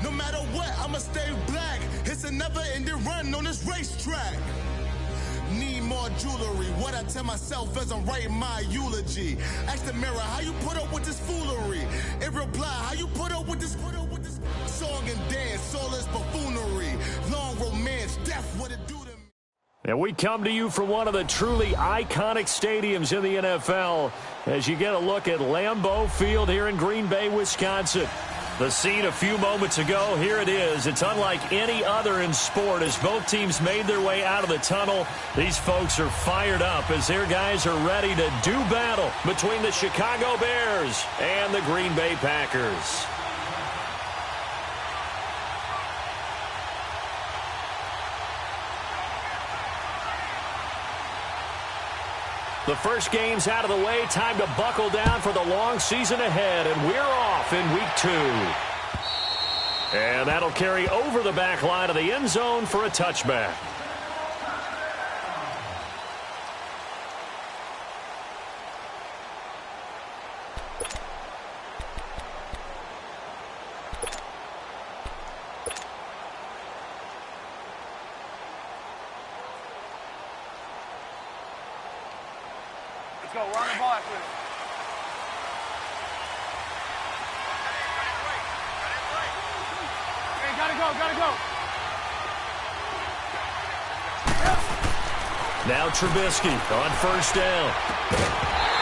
No matter what, I'ma stay black. It's a never-ending run on this racetrack. Need more jewelry. What I tell myself as I'm writing my eulogy. Ask the mirror, how you put up with this foolery? It reply, how you put up with this song and dance, soulless buffoonery. Long romance, death, what it do to me. And we come to you from one of the truly iconic stadiums in the NFL as you get a look at Lambeau Field here in Green Bay, Wisconsin. The scene a few moments ago, here it is. It's unlike any other in sport as both teams made their way out of the tunnel. These folks are fired up as their guys are ready to do battle between the Chicago Bears and the Green Bay Packers. The first game's out of the way. Time to buckle down for the long season ahead, and we're off in week 2. And that'll carry over the back line of the end zone for a touchback. Go, run the ball after it. Hey, gotta go. Now Trubisky on first down.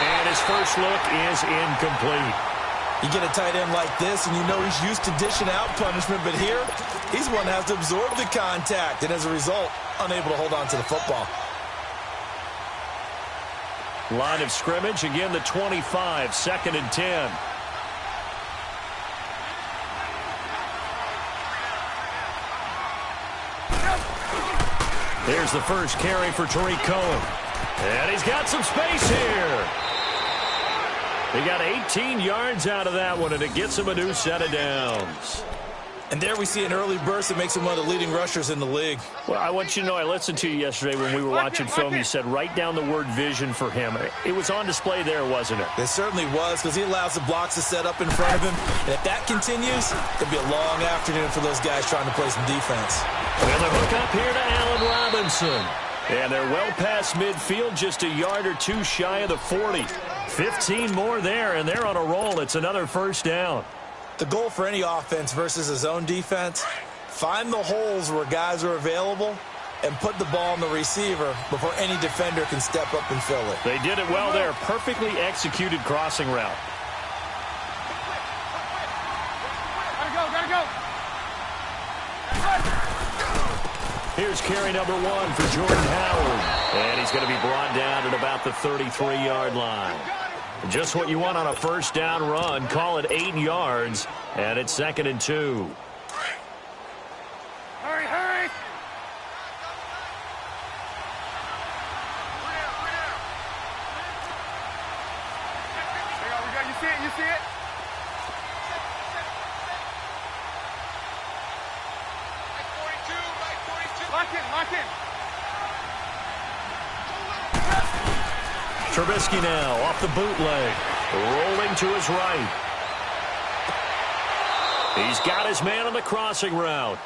And his first look is incomplete. You get a tight end like this, and you know he's used to dishing out punishment, but here, he's one that has to absorb the contact, and as a result, unable to hold on to the football. Line of scrimmage, again the 25, 2nd and 10. Here's the first carry for Tariq Cohen. And he's got some space here. He got 18 yards out of that one, and it gets him a new set of downs. And there we see an early burst that makes him one of the leading rushers in the league. Well, I want you to know, I listened to you yesterday when we were watching film. You said write down the word vision for him. It was on display there, wasn't it? It certainly was, because he allows the blocks to set up in front of him. And if that continues, it'll be a long afternoon for those guys trying to play some defense. Well, the hook up here to Allen Robinson. And they're well past midfield, just a yard or two shy of the 40. 15 more there, and they're on a roll. It's another first down. The goal for any offense versus his own defense, find the holes where guys are available and put the ball on the receiver before any defender can step up and fill it. They did it well there. Perfectly executed crossing route. Gotta go. Here's carry number 1 for Jordan Howard. And he's going to be brought down at about the 33-yard line. Just what you want on a first down run. Call it 8 yards, and it's 2nd and 2. Hurry. We got, you see it? Lock in. Trubisky now off the bootleg, rolling to his right. He's got his man on the crossing route.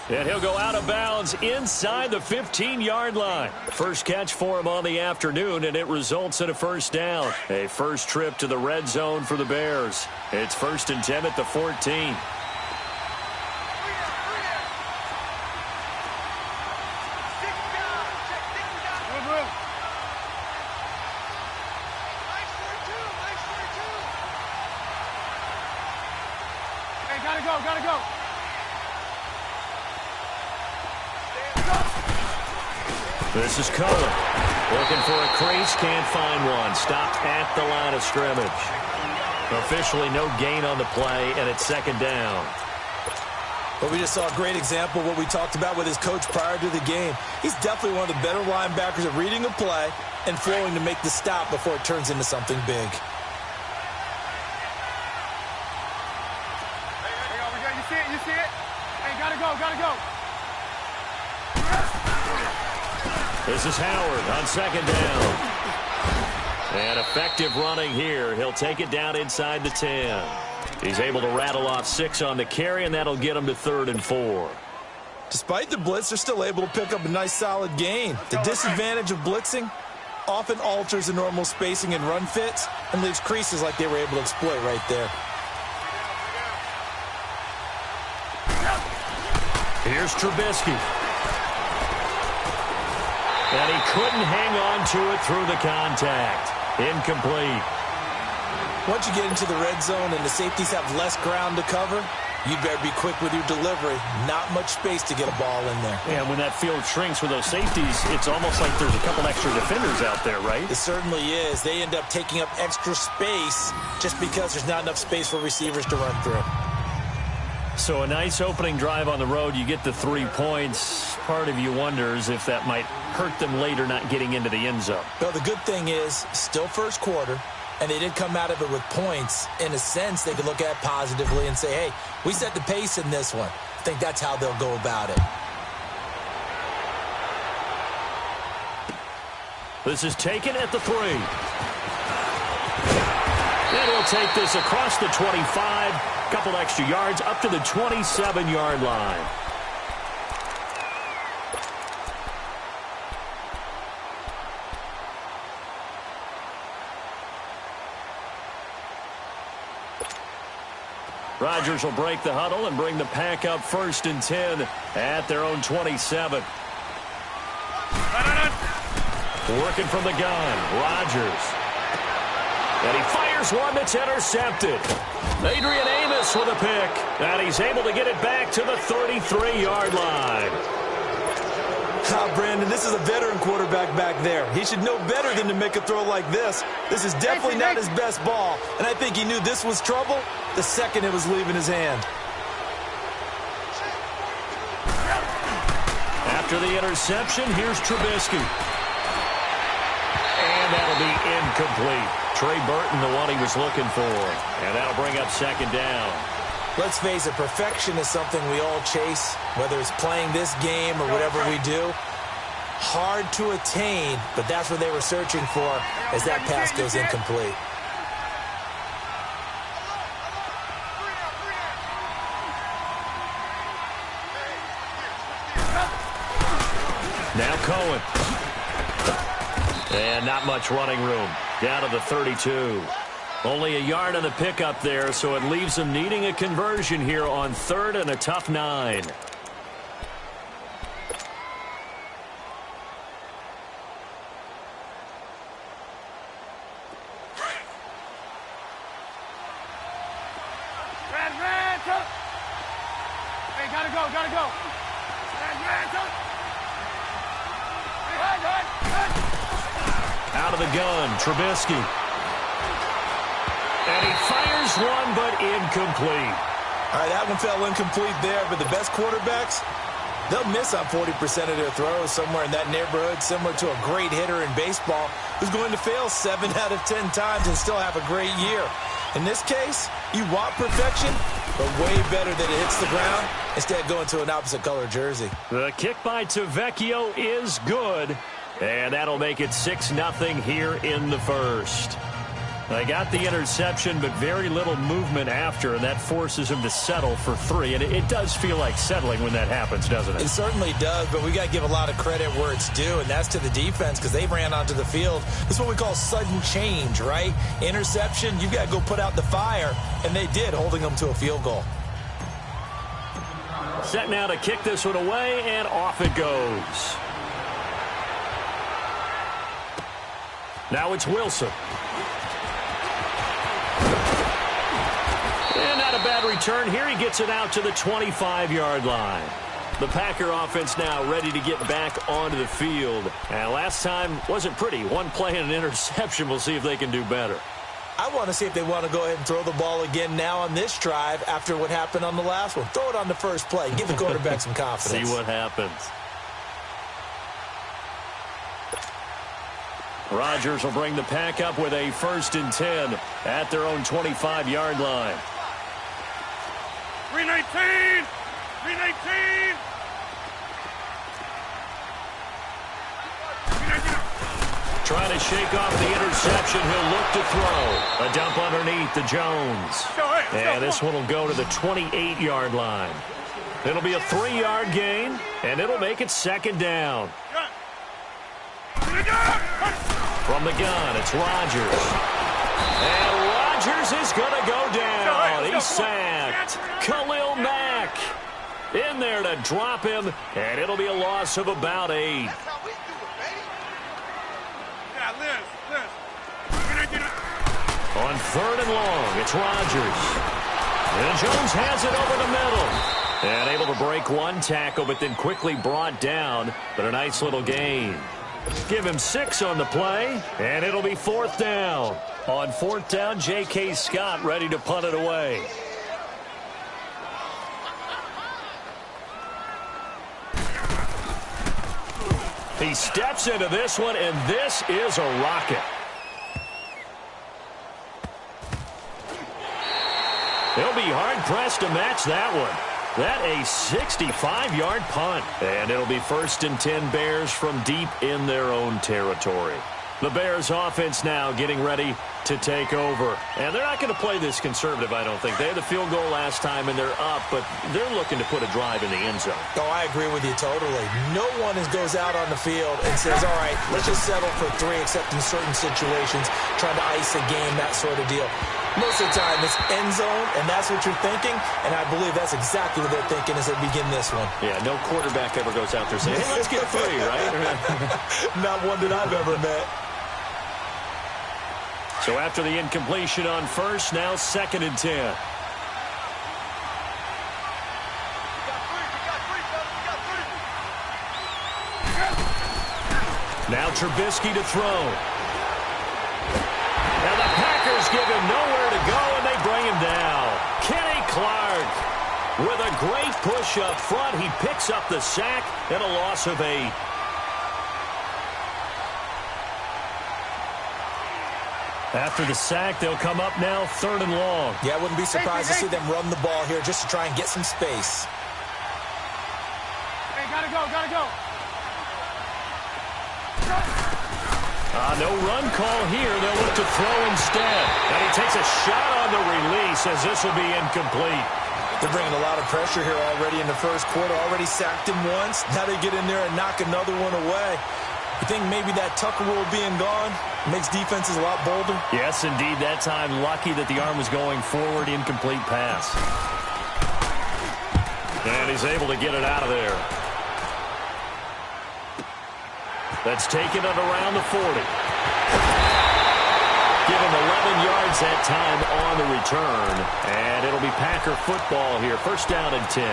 And he'll go out of bounds inside the 15-yard line. First catch for him on the afternoon, and it results in a first down. A first trip to the red zone for the Bears. It's 1st and 10 at the 14. Gotta go. This is Cohen. Looking for a crease, can't find one. Stopped at the line of scrimmage. Officially no gain on the play, and it's 2nd down. But we just saw a great example of what we talked about with his coach prior to the game. He's definitely one of the better linebackers at reading a play and flowing to make the stop before it turns into something big. You see it? Hey, gotta go. This is Howard on 2nd down. And effective running here. He'll take it down inside the 10. He's able to rattle off 6 on the carry, and that'll get him to 3rd and 4. Despite the blitz, they're still able to pick up a nice solid gain. The disadvantage of blitzing often alters the normal spacing and run fits and leaves creases like they were able to exploit right there. Here's Trubisky. And he couldn't hang on to it through the contact. Incomplete. Once you get into the red zone and the safeties have less ground to cover, you better be quick with your delivery. Not much space to get a ball in there. Yeah, when that field shrinks with those safeties, it's almost like there's a couple extra defenders out there, right? It certainly is. They end up taking up extra space just because there's not enough space for receivers to run through. So a nice opening drive on the road. You get the 3 points. Part of you wonders if that might hurt them later not getting into the end zone. Well, the good thing is, still first quarter, and they did come out of it with points. In a sense, they could look at it positively and say, hey, we set the pace in this one. I think that's how they'll go about it. This is taken at the 3. And he'll take this across the 25. Couple extra yards up to the 27-yard line. Rodgers will break the huddle and bring the pack up 1st and 10 at their own 27. Working from the gun, Rodgers. And he fires one that's intercepted. Adrian Amos with a pick. And he's able to get it back to the 33-yard line. Brandon, this is a veteran quarterback back there. He should know better than to make a throw like this. This is definitely not his best ball, and I think he knew this was trouble the second it was leaving his hand. After the interception, here's Trubisky. And that'll be incomplete. Trey Burton, the one he was looking for. And that'll bring up 2nd down. Let's face it, perfection is something we all chase, whether it's playing this game or whatever we do. Hard to attain, but that's what they were searching for as that pass goes incomplete. Now Cohen. And not much running room. Down to the 32. Only a yard on the pickup there, so it leaves them needing a conversion here on 3rd and a tough 9. Hey, gotta go, gotta go. Out of the gun, Trubisky. And he fires one, but incomplete. All right, that one fell incomplete there, but the best quarterbacks, they'll miss on 40% of their throws, somewhere in that neighborhood, similar to a great hitter in baseball who's going to fail 7 out of 10 times and still have a great year. In this case, you want perfection, but way better that it hits the ground instead of going to an opposite color jersey. The kick by Tavecchio is good, and that'll make it 6-0 here in the 1st. They got the interception, but very little movement after, and that forces him to settle for 3. And it does feel like settling when that happens, doesn't it? It certainly does, but we got to give a lot of credit where it's due, and that's to the defense because they ran onto the field. This is what we call sudden change, right? Interception, you got to go put out the fire, and they did, holding them to a field goal. Set now to kick this one away, and off it goes. Now it's Wilson. And not a bad return here. He gets it out to the 25-yard line. The Packer offense now ready to get back onto the field. And last time wasn't pretty. One play and an interception. We'll see if they can do better. I want to see if they want to go ahead and throw the ball again now on this drive after what happened on the last one. Throw it on the first play. Give the quarterback some confidence. See what happens. Rodgers will bring the pack up with a 1st and 10 at their own 25-yard line. 319! 319! Trying to shake off the interception. He'll look to throw. A dump underneath to Jones. And this one will go to the 28-yard line. It'll be a 3-yard gain, and it'll make it second down. From the gun, it's Rodgers. And Rodgers is going to go down. He's sacked. Khalil Mack in there to drop him, and it'll be a loss of about 8. On 3rd and long, it's Rodgers. And Jones has it over the middle. And able to break one tackle, but then quickly brought down. But a nice little gain. Give him 6 on the play, and it'll be 4th down. On 4th down, J.K. Scott ready to punt it away. He steps into this one, and this is a rocket. He'll be hard-pressed to match that one. That a 65-yard punt. And it'll be 1st and 10 Bears from deep in their own territory. The Bears offense now getting ready to take over. And they're not going to play this conservative, I don't think. They had the field goal last time, and they're up, but they're looking to put a drive in the end zone. Oh, I agree with you totally. No one goes out on the field and says, all right, let's just settle for 3, except in certain situations, trying to ice a game, that sort of deal. Most of the time, it's end zone, and that's what you're thinking, and I believe that's exactly what they're thinking as they begin this one. Yeah, no quarterback ever goes out there saying, hey, let's get 3, right? Not one that I've ever met. So after the incompletion on 1st, now 2nd and 10. Now Trubisky to throw. And the Packers give him nowhere to go, and they bring him down. Kenny Clark with a great push up front. He picks up the sack and a loss of 8. After the sack, they'll come up now 3rd and long. Yeah, I wouldn't be surprised to see them run the ball here just to try and get some space. Hey, gotta go, gotta go. No run call here. They'll look to throw instead. And he takes a shot on the release as this will be incomplete. They're bringing a lot of pressure here already in the first quarter. Already sacked him once. Now they get in there and knock another one away. You think maybe that Tucker rule being gone makes defenses a lot bolder? Yes, indeed. That time, lucky that the arm was going forward. Incomplete pass. And he's able to get it out of there. That's taken it around the 40. Give him 11 yards that time on the return. And it'll be Packer football here. 1st down and 10.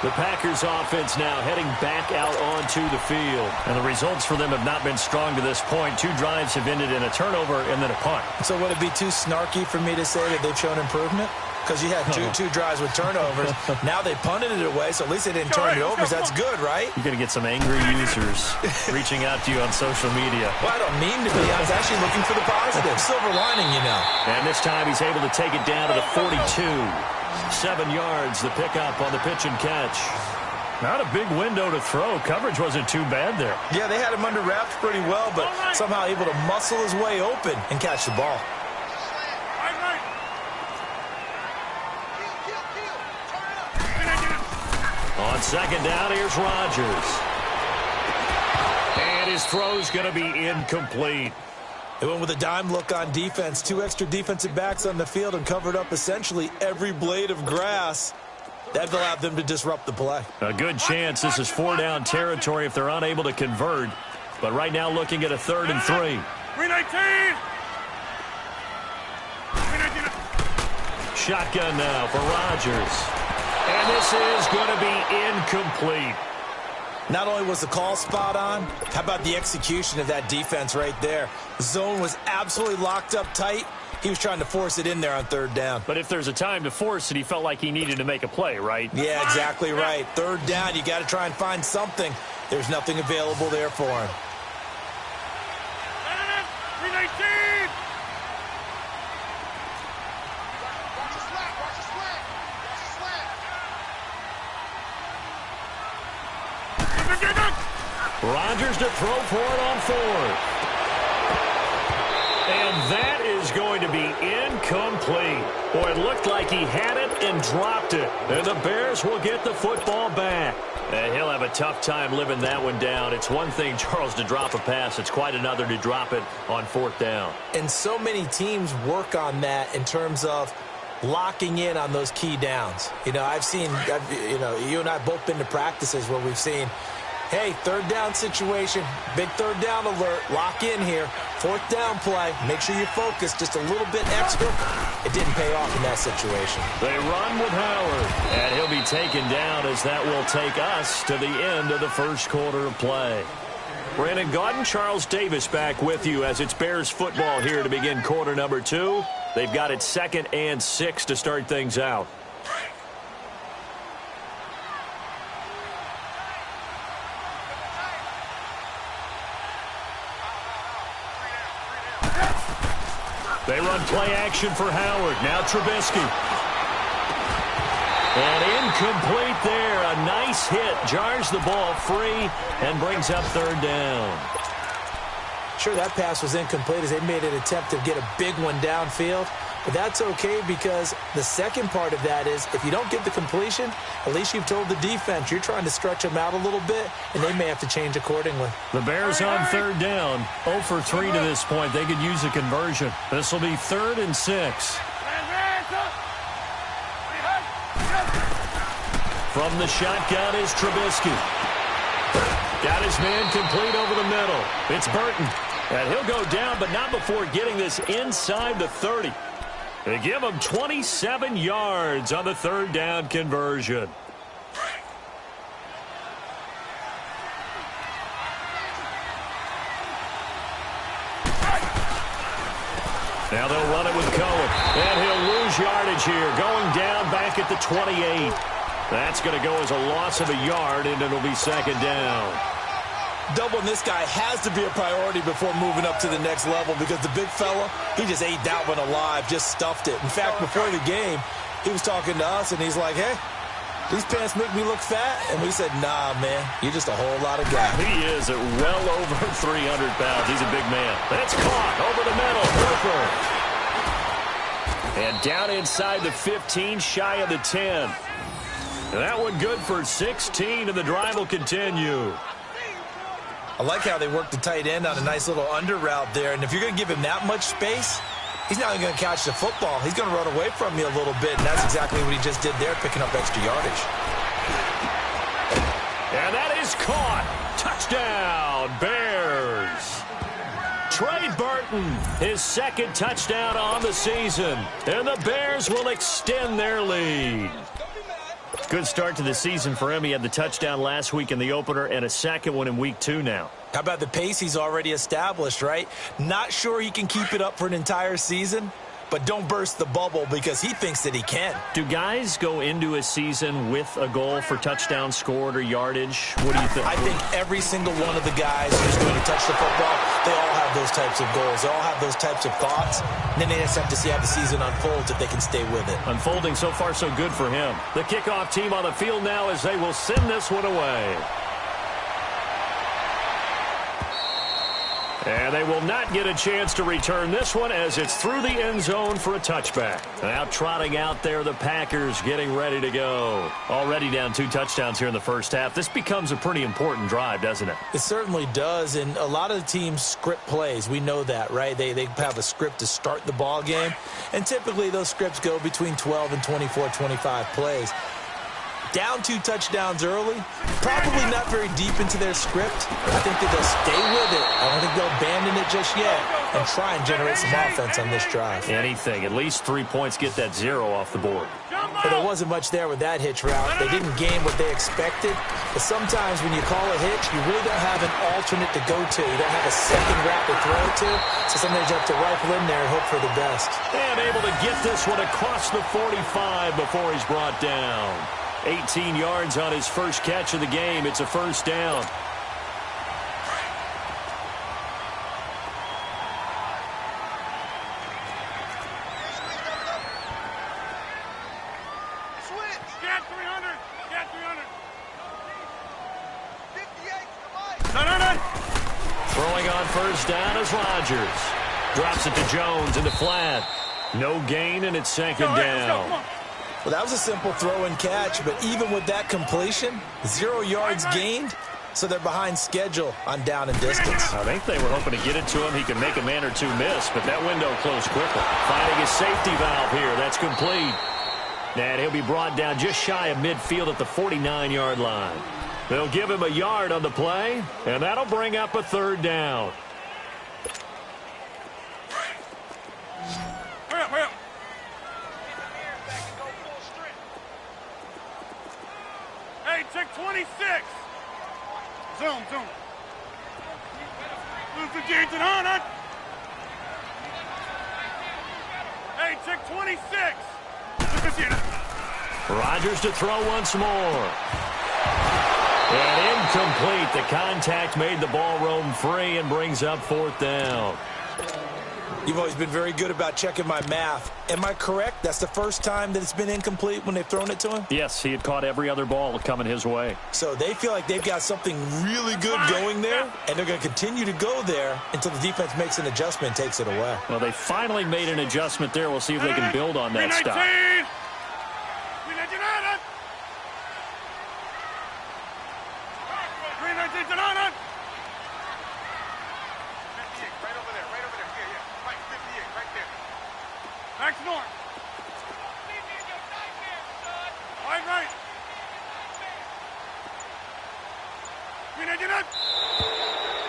The Packers offense now heading back out onto the field. And the results for them have not been strong to this point. 2 drives have ended in a turnover and then a punt. So would it be too snarky for me to say that they've shown improvement? Because you had two drives with turnovers. Now they punted it away, so at least they didn't turn it over. That's good, right? You're going to get some angry users reaching out to you on social media. Well, I don't mean to be. I was actually looking for the positive. Silver lining, you know. And this time he's able to take it down to the 42. 7 yards, the pickup on the pitch and catch. Not a big window to throw. Coverage wasn't too bad there. Yeah, they had him under wraps pretty well, but somehow able to muscle his way open and catch the ball. On 2nd down, here's Rodgers. And his throw's going to be incomplete. They went with a dime look on defense. 2 extra defensive backs on the field and covered up essentially every blade of grass. That allowed them to disrupt the play. A good chance this is 4-down territory if they're unable to convert. But right now looking at a 3rd and 3. 319! Shotgun now for Rodgers. And this is going to be incomplete. Not only was the call spot on, how about the execution of that defense right there? The zone was absolutely locked up tight. He was trying to force it in there on 3rd down. But if there's a time to force it, he felt like he needed to make a play, right? Yeah, exactly right. 3rd down, you got to try and find something. There's nothing available there for him. 319! Rodgers to throw for it on 4th. be incomplete. Boy, it looked like he had it and dropped it. And the Bears will get the football back. And he'll have a tough time living that one down. It's one thing, Charles, to drop a pass. It's quite another to drop it on 4th down. And so many teams work on that in terms of locking in on those key downs. You know, you and I have both been to practices where we've seen, hey, 3rd down situation, big 3rd down alert, lock in here, 4th down play, make sure you focus just a little bit extra. It didn't pay off in that situation. They run with Howard, and he'll be taken down as that will take us to the end of the first quarter of play. Brandon Gaudin, Charles Davis back with you as it's Bears football here to begin quarter number 2. They've got it 2nd and 6 to start things out. They run play action for Howard. Now Trubisky. And incomplete there. A nice hit. Jars the ball free and brings up 3rd down. Sure, that pass was incomplete as they made an attempt to get a big one downfield. But that's okay because the second part of that is if you don't get the completion, at least you've told the defense you're trying to stretch them out a little bit, and they may have to change accordingly. The Bears on 3rd down. 0 for 3 to this point. They could use a conversion. This will be 3rd and 6. From the shotgun is Trubisky. Got his man complete over the middle. It's Burton. And he'll go down, but not before getting this inside the 30. They give him 27 yards on the 3rd down conversion. Now they'll run it with Cohen. And he'll lose yardage here. Going down back at the 28. That's going to go as a loss of a yard, and it'll be 2nd down. Doubling this guy has to be a priority before moving up to the next level because the big fella, he just ate that one alive, just stuffed it. In fact, before the game, he was talking to us, and he's like, hey, these pants make me look fat? And we said, nah, man, you're just a whole lot of guy. He is at well over 300 pounds. He's a big man. That's caught over the middle. Hooper. And down inside the 15, shy of the 10. And that one good for 16, and the drive will continue. I like how they work the tight end on a nice little under route there. And if you're going to give him that much space, he's not going to catch the football. He's going to run away from you a little bit, and that's exactly what he just did there, picking up extra yardage. And that is caught. Touchdown, Bears. Trey Burton, his 2nd touchdown on the season. And the Bears will extend their lead. Good start to the season for him. He had the touchdown last week in the opener and a 2nd one in week 2 now. How about the pace he's already established, right? Not sure he can keep it up for an entire season, but don't burst the bubble because he thinks that he can. Do guys go into a season with a goal for touchdown scored or yardage? What do you think? I think every single one of the guys who's going to touch the football, they all have those types of goals. They all have those types of thoughts. And then they just have to see how the season unfolds if they can stay with it. Unfolding so far so good for him. The kickoff team on the field now as they will send this one away. And they will not get a chance to return this one as it's through the end zone for a touchback. Now trotting out there, the Packers getting ready to go. Already down 2 touchdowns here in the first half. This becomes a pretty important drive, doesn't it? It certainly does, and a lot of the teams script plays. We know that, right? They have a script to start the ball game, and typically those scripts go between 12 and 24, 25 plays. Down 2 touchdowns early, probably not very deep into their script. I think that they'll stay with it. I don't think they'll abandon it just yet and try and generate some offense on this drive. Anything. At least 3 points, get that 0 off the board. But there wasn't much there with that hitch route. They didn't gain what they expected. But sometimes when you call a hitch, you really don't have an alternate to go to. You don't have a second route to throw to. So sometimes you have to rifle in there and hope for the best. And able to get this one across the 45 before he's brought down. 18 yards on his first catch of the game. It's a first down. Throwing on first down is Rodgers. Drops it to Jones in the flat. No gain, and it's second down. Well, that was a simple throw and catch, but even with that completion, 0 yards gained, so they're behind schedule on down and distance. I think they were hoping to get it to him. He could make a man or two miss, but that window closed quickly. Finding his safety valve here. That's complete. And he'll be brought down just shy of midfield at the 49-yard line. They'll give him a yard on the play, and that'll bring up a third down. Hurry up. Hey, check 26. Zoom. Lose the James and on. Hey, check 26. Rodgers to throw once more. And incomplete. The contact made the ball roam free and brings up fourth down. You've always been very good about checking my math. Am I correct? That's the first time that it's been incomplete when they've thrown it to him? Yes, he had caught every other ball coming his way. So they feel like they've got something really good going there, and they're going to continue to go there until the defense makes an adjustment and takes it away. Well, they finally made an adjustment there. We'll see if they can build on that stop.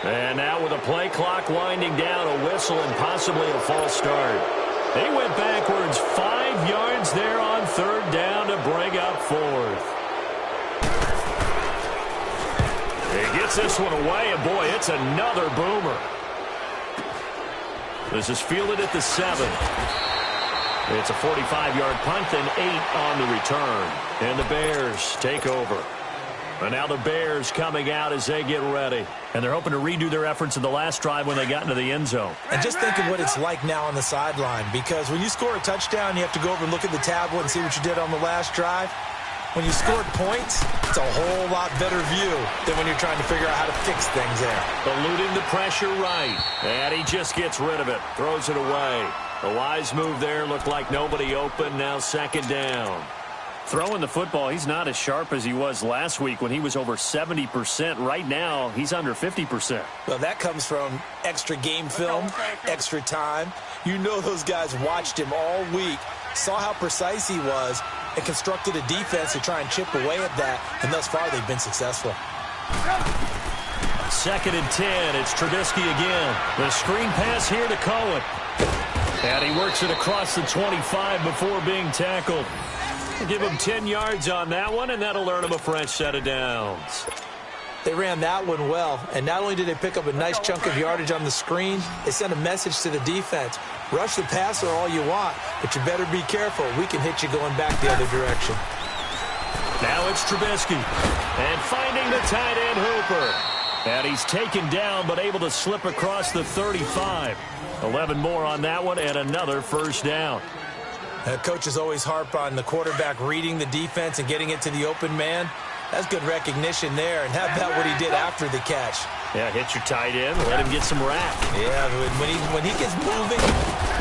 And now with the play clock winding down, a whistle and possibly a false start. They went backwards 5 yards there on third down to bring up fourth. He gets this one away, and boy, it's another boomer. This is fielded at the 7. It's a 45-yard punt and 8 on the return. And the Bears take over. And now the Bears coming out as they get ready. And they're hoping to redo their efforts in the last drive when they got into the end zone. And just think of what it's like now on the sideline, because when you score a touchdown, you have to go over and look at the tablet and see what you did on the last drive. When you scored points, it's a whole lot better view than when you're trying to figure out how to fix things there. Eluding the pressure right. And he just gets rid of it. Throws it away. A wise move there. Looked like nobody open. Now second down. Throwing the football, he's not as sharp as he was last week when he was over 70%. Right now, he's under 50%. Well, that comes from extra game film, extra time. You know those guys watched him all week, saw how precise he was, and constructed a defense to try and chip away at that, and thus far they've been successful. Second and 10, it's Trubisky again. The screen pass here to Cohen. And he works it across the 25 before being tackled. Give him 10 yards on that one, and that'll earn him a fresh set of downs. They ran that one well, and not only did they pick up a nice chunk of yardage on the screen, they sent a message to the defense. Rush the passer all you want, but you better be careful. We can hit you going back the other direction. Now it's Trubisky, and finding the tight end Hooper. And he's taken down, but able to slip across the 35. 11 more on that one, and another first down. Coaches always harp on the quarterback reading the defense and getting it to the open man. That's good recognition there. And how about what he did after the catch? Yeah, hit your tight end, let him get some rap. Yeah, when he gets moving,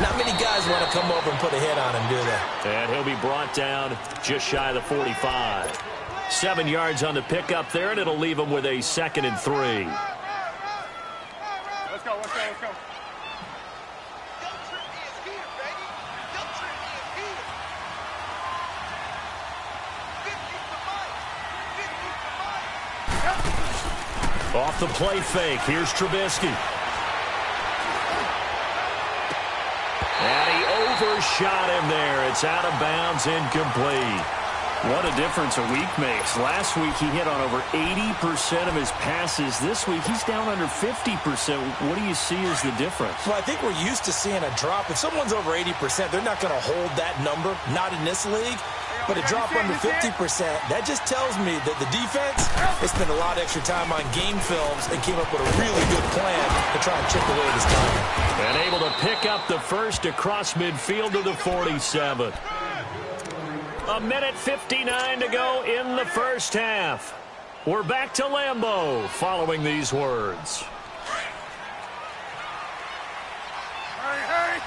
not many guys want to come over and put a hit on him, do they? And he'll be brought down just shy of the 45. 7 yards on the pickup there, and it'll leave him with a 2nd and 3. Let's go. Off the play fake, here's Trubisky. And he overshot him there. It's out of bounds, incomplete. What a difference a week makes. Last week he hit on over 80% of his passes. This week he's down under 50%. What do you see as the difference? Well, I think we're used to seeing a drop. If someone's over 80%, they're not going to hold that number, not in this league. But a drop under 50%, that just tells me that the defense has spent a lot of extra time on game films and came up with a really good plan to try and chip away this time. And able to pick up the first across midfield to the 47. 1:59 to go in the first half. We're back to Lambeau following these words. Hey!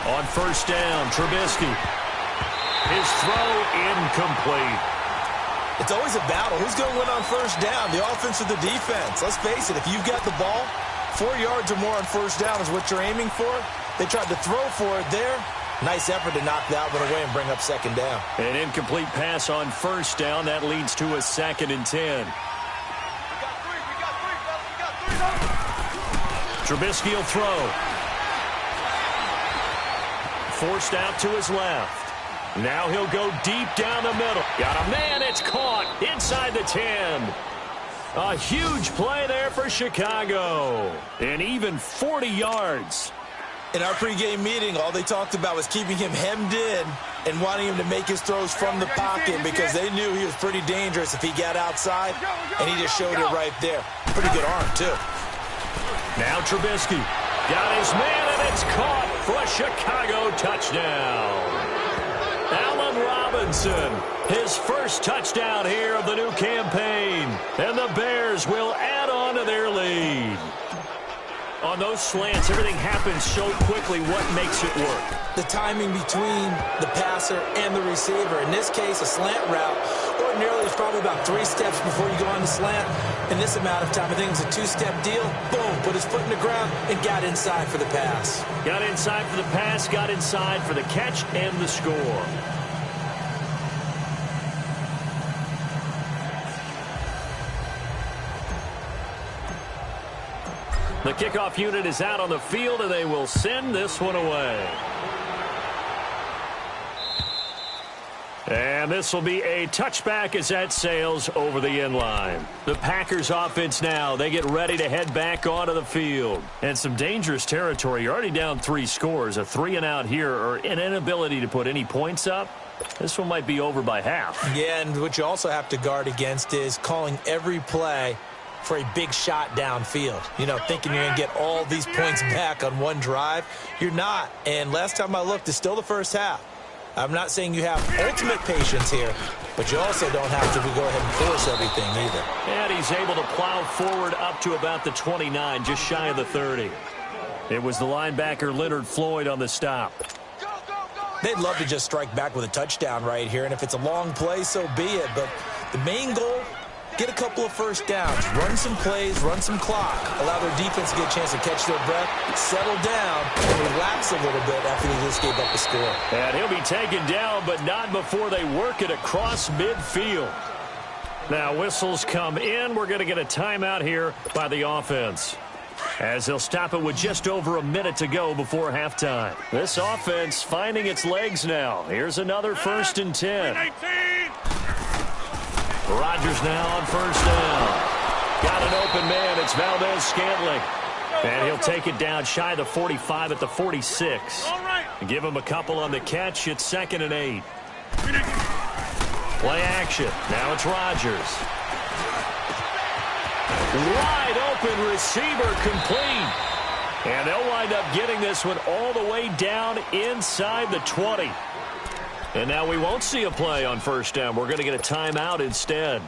On first down, Trubisky. His throw incomplete. It's always a battle. Who's going to win on first down, the offense or the defense? Let's face it, if you've got the ball, 4 yards or more on first down is what you're aiming for. They tried to throw for it there. Nice effort to knock that one away and bring up second down. An incomplete pass on first down. That leads to a 2nd and 10. Trubisky will throw. Forced out to his left. Now he'll go deep down the middle. Got a man. It's caught inside the 10. A huge play there for Chicago. And even 40 yards. In our pregame meeting, all they talked about was keeping him hemmed in and wanting him to make his throws from the pocket because they knew he was pretty dangerous if he got outside, and he just showed it right there. Pretty good arm, too. Now Trubisky got his man, and it's caught for a Chicago touchdown. Allen Robinson, his first touchdown here of the new campaign, and the Bears will add on to their lead. On those slants, everything happens so quickly. What makes it work? The timing between the passer and the receiver. In this case, a slant route. Ordinarily, it's probably about 3 steps before you go on the slant. In this amount of time, I think it's a 2-step deal. Boom, put his foot in the ground and got inside for the pass. Got inside for the pass, got inside for the catch and the score. The kickoff unit is out on the field, and they will send this one away. And this will be a touchback as that sails over the end line. The Packers offense now, they get ready to head back onto the field. And some dangerous territory. You're already down 3 scores. A 3-and-out here, or an inability to put any points up. This one might be over by half. Yeah, and what you also have to guard against is calling every play for a big shot downfield. You know, thinking you're going to get all these points back on one drive. You're not. And last time I looked, it's still the first half. I'm not saying you have ultimate patience here, but you also don't have to go ahead and force everything either. And he's able to plow forward up to about the 29, just shy of the 30. It was the linebacker Leonard Floyd on the stop. They'd love to just strike back with a touchdown right here, and if it's a long play, so be it. But the main goal, get a couple of first downs, run some plays, run some clock, allow their defense to get a chance to catch their breath, settle down, and relax a little bit after they just gave up the score. And he'll be taken down, but not before they work it across midfield. Now whistles come in. We're going to get a timeout here by the offense, as they'll stop it with just over a minute to go before halftime. This offense finding its legs now. Here's another 1st and 10. Rodgers now on first down. Got an open man. It's Valdez-Scantling. And he'll take it down shy of the 45 at the 46. Give him a couple on the catch. It's 2nd and 8. Play action. Now it's Rodgers. Wide open receiver complete. And they'll wind up getting this one all the way down inside the 20. And now we won't see a play on first down. We're going to get a timeout instead,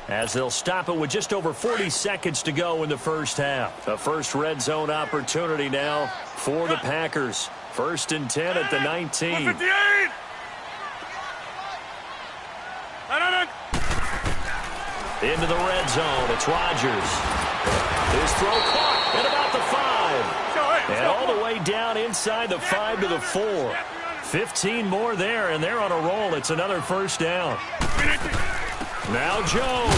as they'll stop it with just over 40 seconds to go in the first half. A first red zone opportunity now for the Packers. 1st and 10 at the 19. Into the red zone. It's Rodgers. His throw caught at about the 5. And all the way down inside the 5 to the 4. 15 more there, and they're on a roll. It's another first down. Now Jones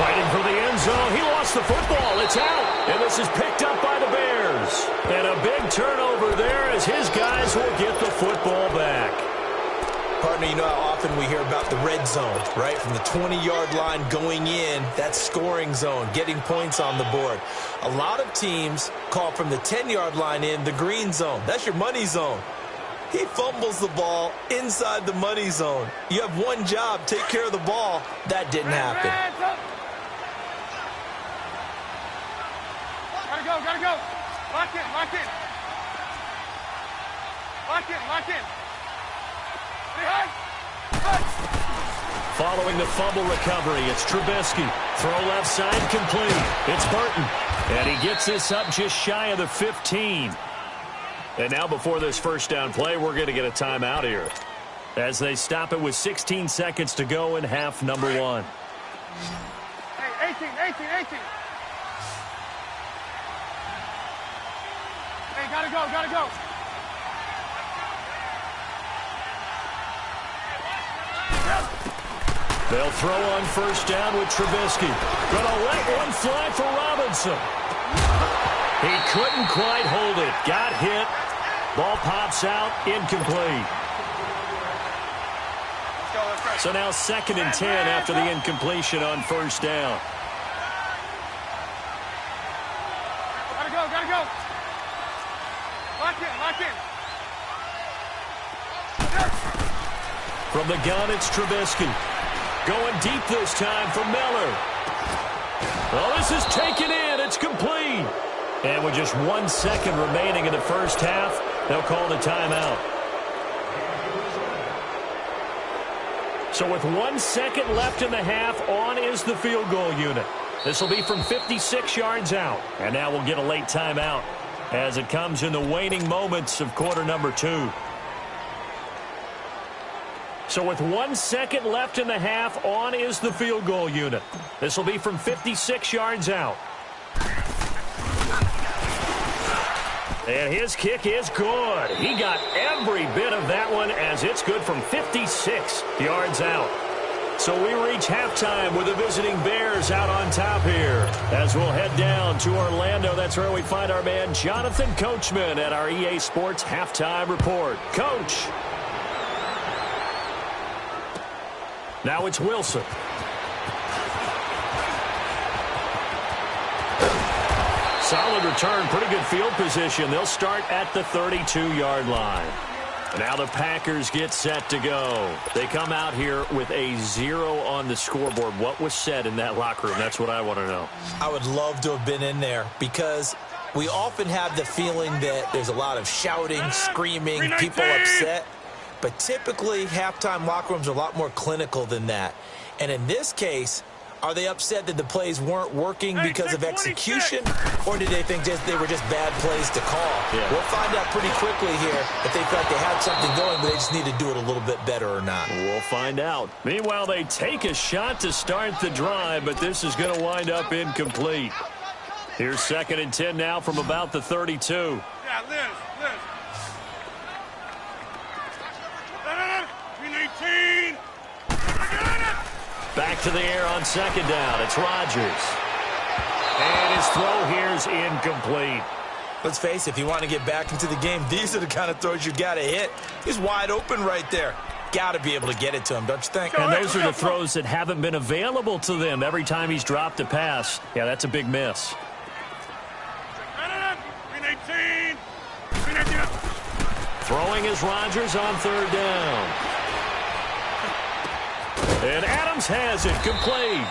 fighting for the end zone. He lost the football. It's out, and this is picked up by the Bears. And a big turnover there as his guys will get the football back. Partner, you know how often we hear about the red zone, right? From the 20-yard line going in, that scoring zone, getting points on the board. A lot of teams call from the 10-yard line in the green zone. That's your money zone. He fumbles the ball inside the money zone. You have one job, take care of the ball. That didn't happen. Gotta go. Lock in. Lock in. Following the fumble recovery, it's Trubisky. Throw left side complete. It's Burton. And he gets this up just shy of the 15. And now before this first down play, we're going to get a timeout here as they stop it with 16 seconds to go in half number 1. Hey, 18. Hey, gotta go. They'll throw on first down with Trubisky. Gonna let one fly for Robinson. He couldn't quite hold it. Got hit. Ball pops out. Incomplete. So now 2nd and 10 after the incompletion on first down. Gotta go. Lock in. From the gun, it's Trubisky. Going deep this time for Miller. Well, this is taken in. It's complete. And with just 1 second remaining in the first half, they'll call the timeout. So with 1 second left in the half, on is the field goal unit. This will be from 56 yards out. And now we'll get a late timeout as it comes in the waning moments of quarter number 2. So with 1 second left in the half, on is the field goal unit. This will be from 56 yards out. And his kick is good. He got every bit of that one as it's good from 56 yards out. So we reach halftime with the visiting Bears out on top here. As we'll head down to Orlando, that's where we find our man Jonathan Coachman at our EA Sports Halftime Report. Coach. Now it's Wilson. Solid return, pretty good field position. They'll start at the 32-yard line. Now the Packers get set to go. They come out here with a 0 on the scoreboard. What was said in that locker room? That's what I want to know. I would love to have been in there because we often have the feeling that there's a lot of shouting, screaming, people upset. But typically, halftime locker rooms are a lot more clinical than that. And in this case, are they upset that the plays weren't working because of execution? Or did they think they were just bad plays to call? Yeah. We'll find out pretty quickly here if they thought they had something going, but they just need to do it a little bit better or not. We'll find out. Meanwhile, they take a shot to start the drive, but this is going to wind up incomplete. Here's 2nd and 10 now from about the 32. Yeah, Liz. M19. Back to the air on 2nd down. It's Rodgers. And his throw here is incomplete. Let's face it, if you want to get back into the game, these are the kind of throws you got to hit. He's wide open right there. Got to be able to get it to him, don't you think? And those are the throws that haven't been available to them every time he's dropped a pass. Yeah, that's a big miss. Throwing is Rodgers on 3rd down. And Adams has it complete.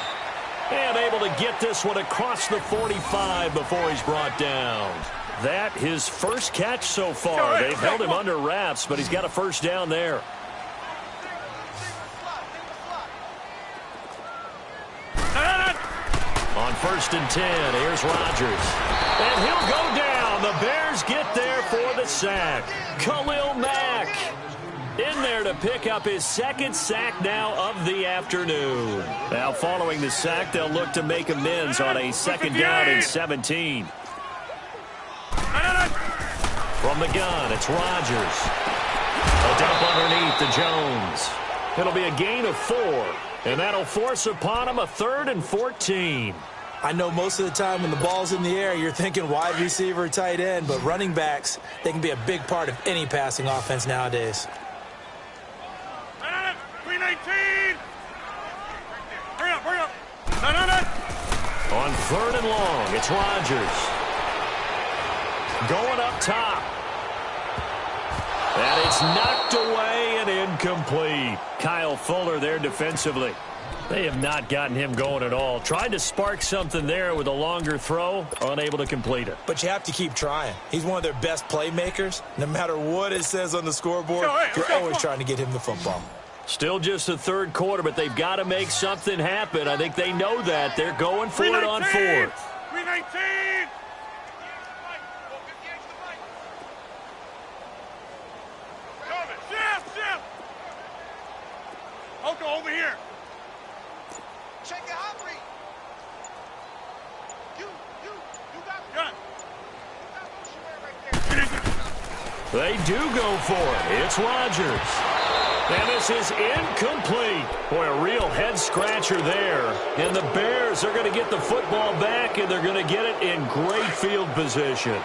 And able to get this one across the 45 before he's brought down. That his first catch so far. They've held him under wraps, but he's got a first down there. On 1st and 10, here's Rodgers. And he'll go down. The Bears get there for the sack. Khalil Mack in there to pick up his 2nd sack now of the afternoon. Now following the sack, they'll look to make amends on a 2nd down and 17. From the gun, it's Rodgers. A dump underneath to Jones. It'll be a gain of 4, and that'll force upon him a 3rd and 14. I know most of the time when the ball's in the air, you're thinking wide receiver, tight end, but running backs, they can be a big part of any passing offense nowadays. 319. Hurry up. On 3rd and long, it's Rodgers. Going up top. And it's knocked away and incomplete. Kyle Fuller there defensively. They have not gotten him going at all. Tried to spark something there with a longer throw, unable to complete it. But you have to keep trying. He's one of their best playmakers. No matter what it says on the scoreboard, you're always trying to get him the football. Still just the 3rd quarter, but they've got to make something happen. I think they know that. They're going for it on 4th. 319. Coco, over here. Check it out, Reed. You got Gun. They do go for it. It's Rodgers. And this is incomplete. Boy, a real head-scratcher there. And the Bears are going to get the football back, and they're going to get it in great field position.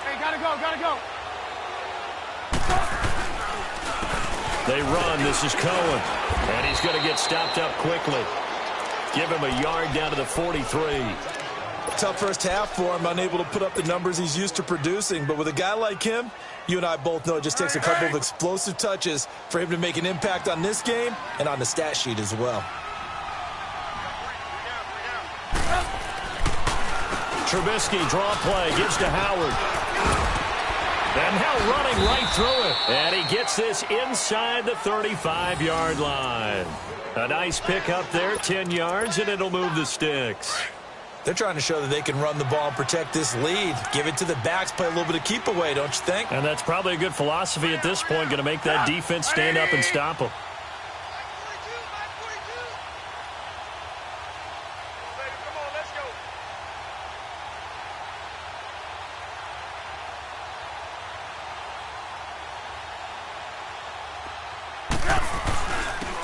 Hey, gotta go. They run. This is Cohen. And he's going to get stopped up quickly. Give him a yard down to the 43. Tough first half for him, unable to put up the numbers he's used to producing. But with a guy like him, you and I both know it just takes a couple of explosive touches for him to make an impact on this game and on the stat sheet as well. Trubisky, draw play, gives to Howard. And now running right through it. And he gets this inside the 35-yard line. A nice pickup there, 10 yards, and it'll move the sticks. They're trying to show that they can run the ball and protect this lead. Give it to the backs, play a little bit of keep away, don't you think? And that's probably a good philosophy at this point, going to make that defense stand up and stop them.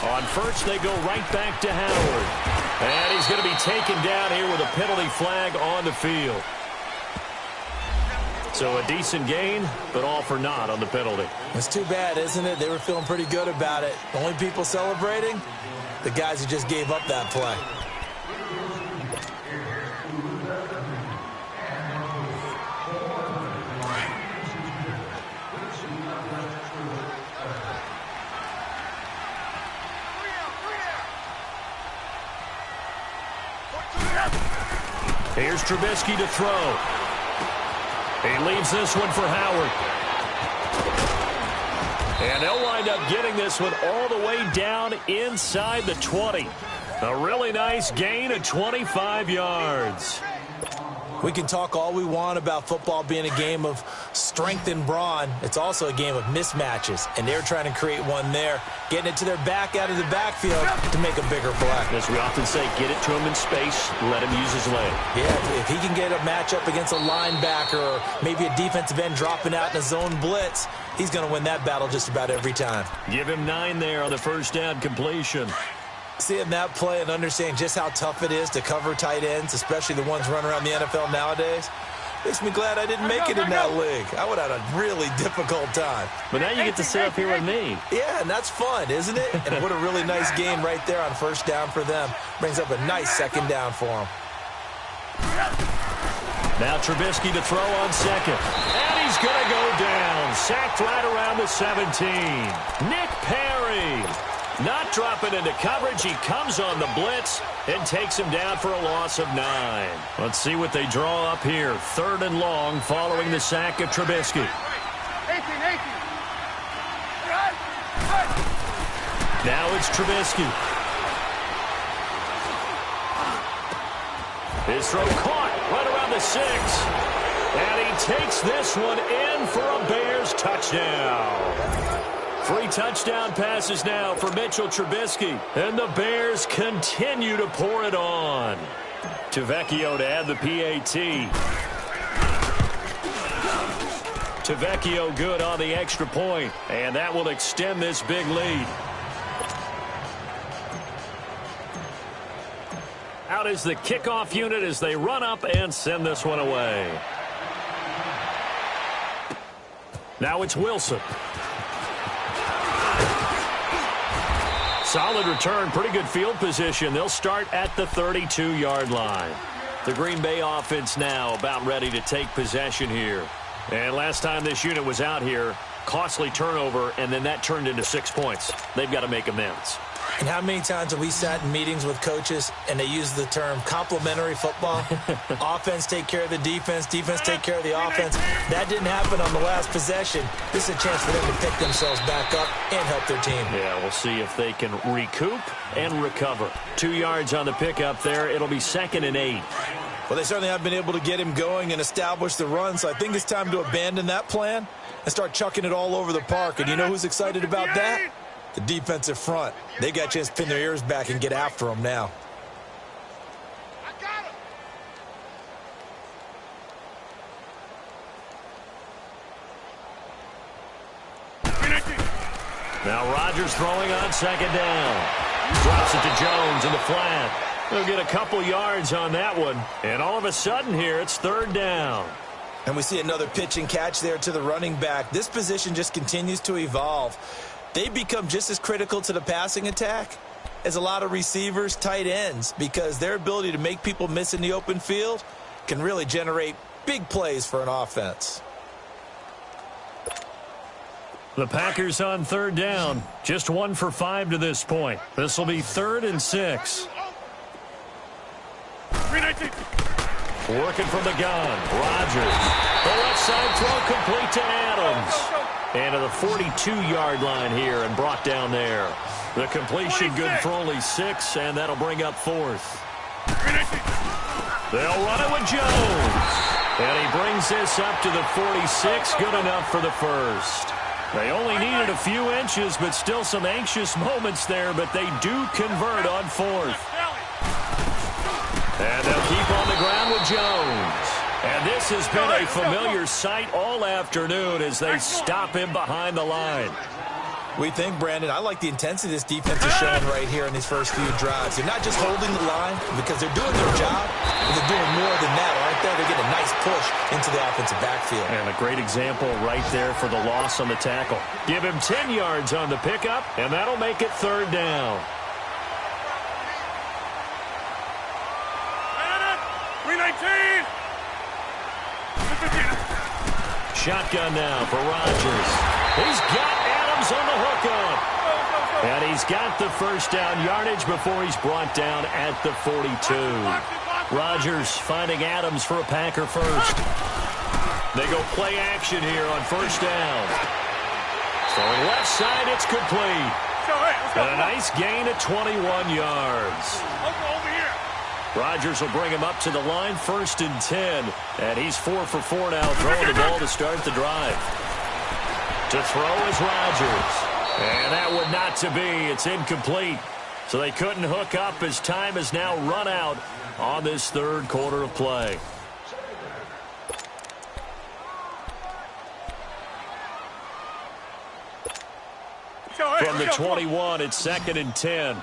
On first, they go right back to Howard. And he's going to be taken down here with a penalty flag on the field. So a decent gain, but all for naught on the penalty. It's too bad, isn't it? They were feeling pretty good about it. Only people celebrating, the guys who just gave up that play. Here's Trubisky to throw. He leaves this one for Howard. And they'll wind up getting this one all the way down inside the 20. A really nice gain of 25 yards. We can talk all we want about football being a game of strength and brawn. It's also a game of mismatches, and they're trying to create one there, getting it to their back out of the backfield to make a bigger play. As we often say, get it to him in space, let him use his leg. Yeah, if he can get a matchup against a linebacker or maybe a defensive end dropping out in a zone blitz, he's going to win that battle just about every time. Give him 9 there on the first down completion. Seeing that play and understanding just how tough it is to cover tight ends, especially the ones running around the NFL nowadays, makes me glad I didn't make it in that league. I would have had a really difficult time. But now you get to sit up here with me. Yeah, and that's fun, isn't it? And what a really nice game right there on first down for them. Brings up a nice second down for them. Now Trubisky to throw on second. And he's going to go down. Sacked right around the 17. Nick Perry. Not dropping into coverage. He comes on the blitz and takes him down for a loss of 9. Let's see what they draw up here. 3rd and long following the sack of Trubisky. 18. Now it's Trubisky. His throw caught right around the 6. And he takes this one in for a Bears touchdown. 3 touchdown passes now for Mitchell Trubisky. And the Bears continue to pour it on. Tavecchio to add the PAT. Tavecchio good on the extra point. And that will extend this big lead. Out is the kickoff unit as they run up and send this one away. Now it's Wilson. Solid return, pretty good field position. They'll start at the 32-yard line. The Green Bay offense now about ready to take possession here. And last time this unit was out here, costly turnover, and then that turned into 6 points. They've got to make amends. And how many times have we sat in meetings with coaches and they use the term complementary football? Offense take care of the defense, defense take care of the offense. That didn't happen on the last possession. This is a chance for them to pick themselves back up and help their team. Yeah, we'll see if they can recoup and recover. 2 yards on the pickup there. It'll be 2nd and 8. Well, they certainly have been able to get him going and establish the run, so I think it's time to abandon that plan and start chucking it all over the park. And you know who's excited about that? The defensive front. They got a chance to pin their ears back and get after him now. I got him. Now Rodgers throwing on second down. Drops it to Jones in the flat. He'll get a couple yards on that one. And all of a sudden here, it's third down. And we see another pitch and catch there to the running back. This position just continues to evolve. They become just as critical to the passing attack as a lot of receivers, tight ends, because their ability to make people miss in the open field can really generate big plays for an offense. The Packers on third down. Just 1 for 5 to this point. This will be 3rd and 6. Working from the gun. Rodgers. The left side throw complete to Adams. And to the 42-yard line here and brought down there. The completion good for only 6, and that'll bring up 4th. They'll run it with Jones. And he brings this up to the 46. Good enough for the first. They only needed a few inches, but still some anxious moments there, but they do convert on 4th. And they'll keep on the ground with Jones. And this has been a familiar sight all afternoon as they stop him behind the line. We think, Brandon, I like the intensity this defense is showing right here in these first few drives. They're not just holding the line because they're doing their job, but they're doing more than that. Right there, they're getting a nice push into the offensive backfield. And a great example right there for the loss on the tackle. Give him 10 yards on the pickup, and that'll make it third down. 319. Shotgun now for Rodgers. He's got Adams on the hookup. And he's got the first down yardage before he's brought down at the 42. Rodgers finding Adams for a Packer first. They go play action here on first down. Throwing left side, it's complete. And a nice gain at 21 yards. Rodgers will bring him up to the line, 1st and 10. And he's 4 for 4 now, throwing the ball to start the drive. To throw is Rodgers. And that would not to be. It's incomplete. So they couldn't hook up as time has now run out on this third quarter of play. From the 21, it's 2nd and 10.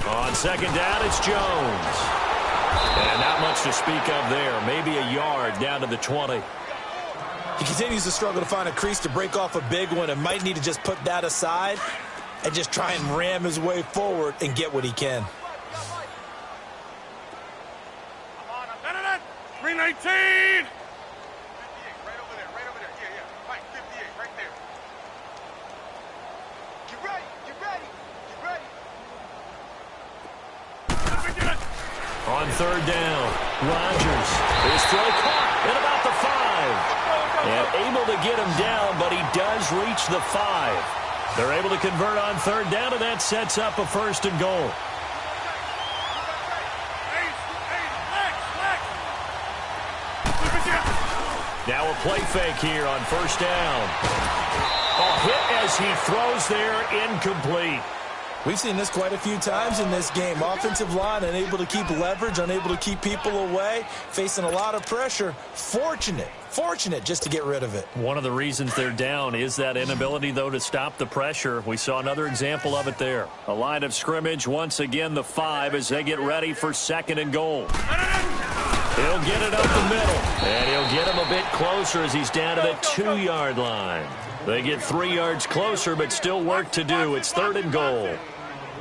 On second down, it's Jones. And not much to speak of there. Maybe a yard down to the 20. He continues to struggle to find a crease to break off a big one and might need to just put that aside and just try and ram his way forward and get what he can. 319. Right over there. Yeah. Right, 58, right there. Get ready. On third down, Rodgers. His throw caught at about the 5. And able to get him down, but he does reach the 5. They're able to convert on third down, and that sets up a 1st and goal. Now a play fake here on first down. A hit as he throws there, incomplete. We've seen this quite a few times in this game. Offensive line unable to keep leverage, unable to keep people away, facing a lot of pressure. Fortunate just to get rid of it. One of the reasons they're down is that inability, though, to stop the pressure. We saw another example of it there. A line of scrimmage, once again the 5 as they get ready for 2nd and goal. He'll get it up the middle, and he'll get him a bit closer as he's down to the 2-yard line. They get 3 yards closer, but still work to do. It's 3rd and goal.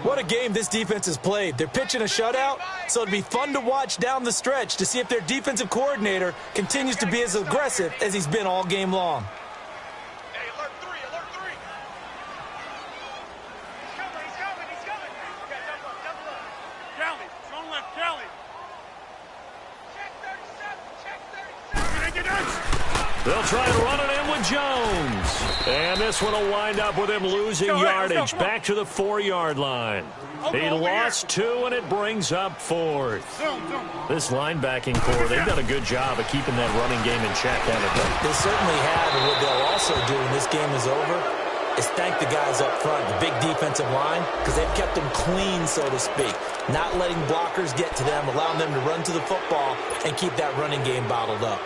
What a game this defense has played. They're pitching a shutout, so it'd be fun to watch down the stretch to see if their defensive coordinator continues to be as aggressive as he's been all game long. Hey, alert 3. He's coming. Okay, double up. Kelly, strong left, Kelly. Check 37. They'll try to run it in with Jones. And this one will wind up with him losing yardage back to the 4-yard line. He lost 2, and it brings up 4th. This linebacking core, they've done a good job of keeping that running game in check, haven't they? They certainly have, and what they'll also do when this game is over is thank the guys up front, the big defensive line, because they've kept them clean, so to speak. Not letting blockers get to them, allowing them to run to the football and keep that running game bottled up.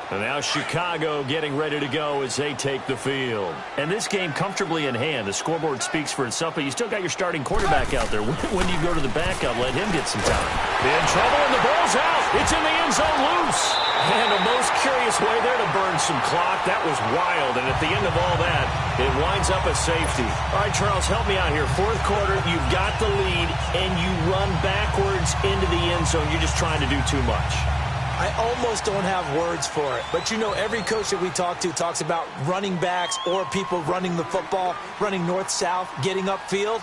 And now Chicago getting ready to go as they take the field. And this game comfortably in hand. The scoreboard speaks for itself, but you still got your starting quarterback out there. When do you go to the backup? Let him get some time. In trouble, and the ball's out. It's in the end zone loose. And a most curious way there to burn some clock. That was wild. And at the end of all that, it winds up a safety. All right, Charles, help me out here. 4th quarter, you've got the lead, and you run backwards into the end zone. You're just trying to do too much. I almost don't have words for it. But, you know, every coach that we talk to talks about running backs or people running the football, running north-south, getting upfield.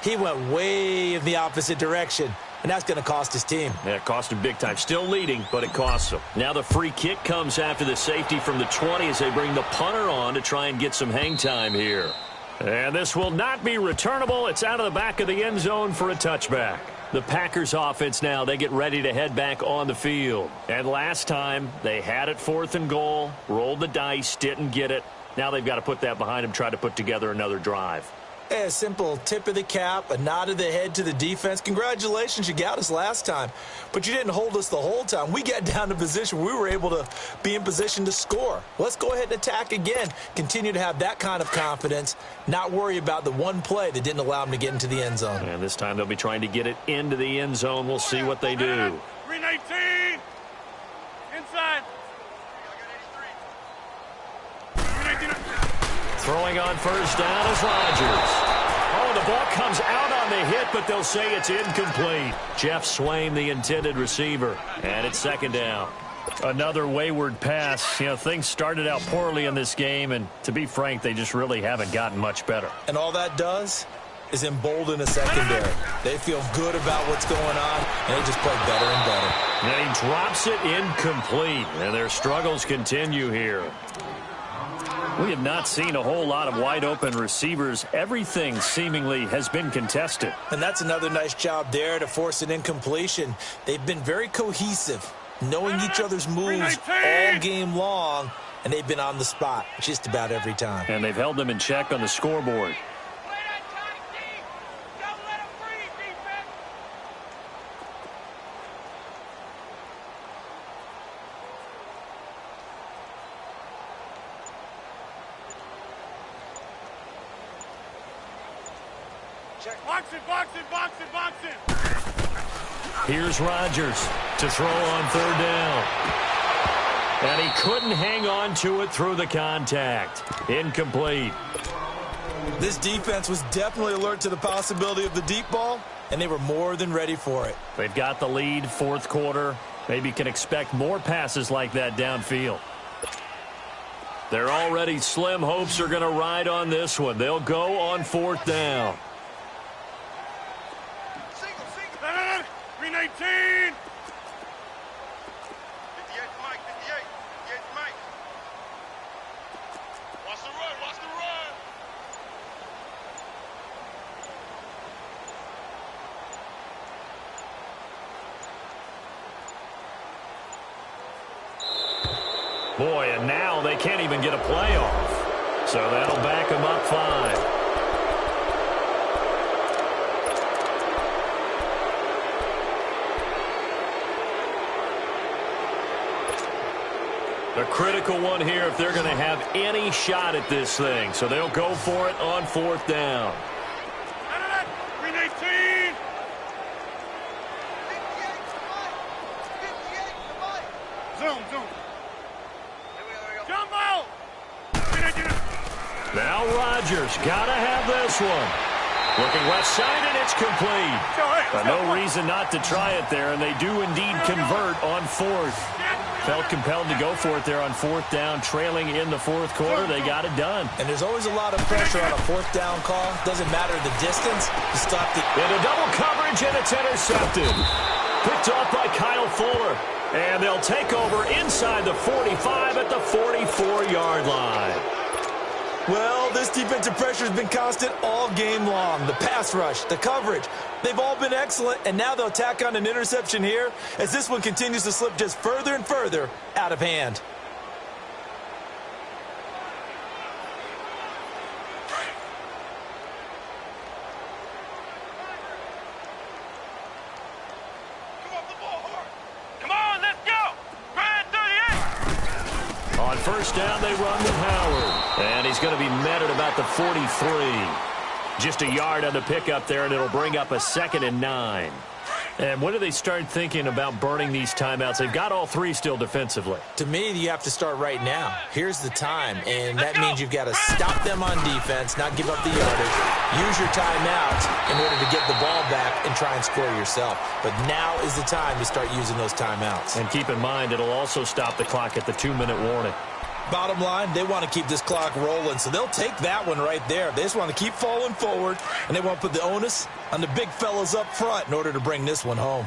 He went way in the opposite direction, and that's going to cost his team. Yeah, it cost him big time. Still leading, but it costs him. Now the free kick comes after the safety from the 20 as they bring the punter on to try and get some hang time here. And this will not be returnable. It's out of the back of the end zone for a touchback. The Packers offense now, they get ready to head back on the field. And last time, they had it 4th and goal, rolled the dice, didn't get it. Now they've got to put that behind them, try to put together another drive. A simple tip of the cap, a nod of the head to the defense. Congratulations, you got us last time. But you didn't hold us the whole time. We got down to position where we were able to be in position to score. Let's go ahead and attack again. Continue to have that kind of confidence, not worry about the one play that didn't allow them to get into the end zone. And this time they'll be trying to get it into the end zone. We'll see what they do. 319. Inside. Throwing on first down is Rodgers. Oh, the ball comes out on the hit, but they'll say it's incomplete. Jeff Swain, the intended receiver, and it's 2nd down. Another wayward pass. You know, things started out poorly in this game, and to be frank, they just really haven't gotten much better. And all that does is embolden a secondary. They feel good about what's going on, and they just play better and better. And he drops it incomplete, and their struggles continue here. We have not seen a whole lot of wide-open receivers. Everything seemingly has been contested. And that's another nice job there to force an incompletion. They've been very cohesive, knowing each other's moves all game long, and they've been on the spot just about every time. And they've held them in check on the scoreboard. Boxing. Here's Rodgers to throw on 3rd down. And he couldn't hang on to it through the contact. Incomplete. This defense was definitely alert to the possibility of the deep ball, and they were more than ready for it. They've got the lead, 4th quarter. Maybe can expect more passes like that downfield. They're already slim hopes are going to ride on this one. They'll go on 4th down. 319. 58 Mike. 58 Mike. Watch the run. Boy, and now they can't even get a play off. So that'll back them up 5. A critical one here if they're going to have any shot at this thing. So they'll go for it on 4th down. 319. Zoom. Jumbo. Now Rodgers got to have this one. Looking left side, and it's complete. But no reason not to try it there, and they do indeed convert on 4th. Felt compelled to go for it there on 4th down, trailing in the 4th quarter. They got it done. And there's always a lot of pressure on a 4th down call. Doesn't matter the distance. You stopped it. Into double coverage, and it's intercepted. picked off by Kyle Fuller. And they'll take over inside the 45 at the 44-yard line. Well, this defensive pressure has been constant all game long. The pass rush, the coverage, they've all been excellent, and now they'll tack on an interception here as this one continues to slip just further and further out of hand. On first down, they run with Howard. And he's going to be met at about the 43. Just a yard on the pickup there, and it'll bring up a 2nd and 9. And when do they start thinking about burning these timeouts? They've got all three still defensively. To me, you have to start right now. Here's the time, and that means you've got to stop them on defense, not give up the yardage, use your timeouts in order to get the ball back and try and score yourself. But now is the time to start using those timeouts. And keep in mind, it'll also stop the clock at the 2-minute warning. Bottom line, they want to keep this clock rolling, so they'll take that one right there. They just want to keep falling forward, and they want to put the onus on the big fellas up front in order to bring this one home.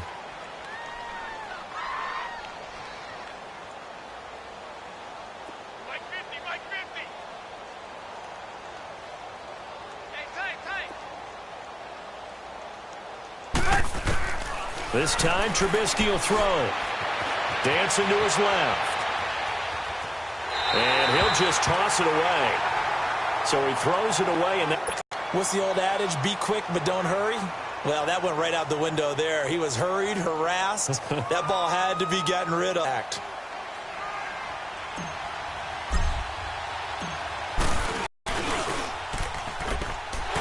Mike 50, Mike 50. Hey, tight. This time, Trubisky will throw. Dancing to his left. And he'll just toss it away. So he throws it away. And what's the old adage? Be quick, but don't hurry. Well, that went right out the window there. He was hurried, harassed. That ball had to be gotten rid of.